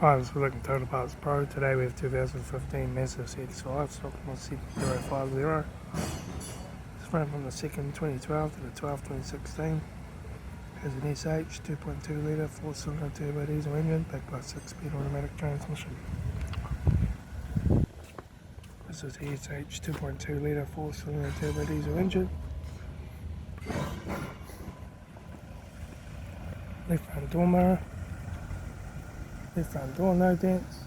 Hi, this is looking Total Parts Pro. Today we have 2015 Mazda CX5 stock model 7050. It's run from the 2nd 2012 to the 12th 2016. Has an SH 2.2 litre 4-cylinder turbo diesel engine backed by 6-speed automatic transmission. This is the SH 2.2 litre 4-cylinder turbo diesel engine. Left front door mirror. Left front door no dents,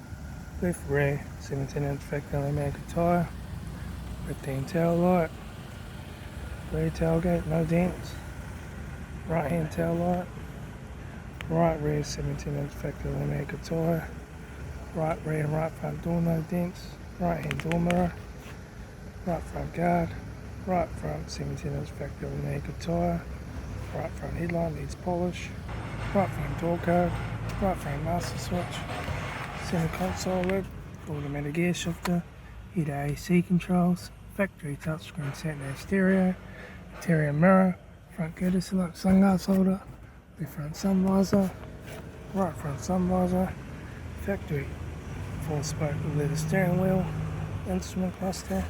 left rear 17-inch factory mounted tyre, left hand tail light, rear tailgate no dents, right hand tail light, right rear 17-inch factory mounted tyre, right rear and right front door no dents, right hand door mirror, right front guard, right front 17-inch factory mounted tyre, right front headlight needs polish, right front door code, right front master switch, center console lid, automatic gear shifter, heater AC controls, factory touchscreen sat-nav stereo, interior mirror, front curtain select sunglass holder, left front sun visor, right front sun visor, factory 4-spoke leather steering wheel, instrument cluster,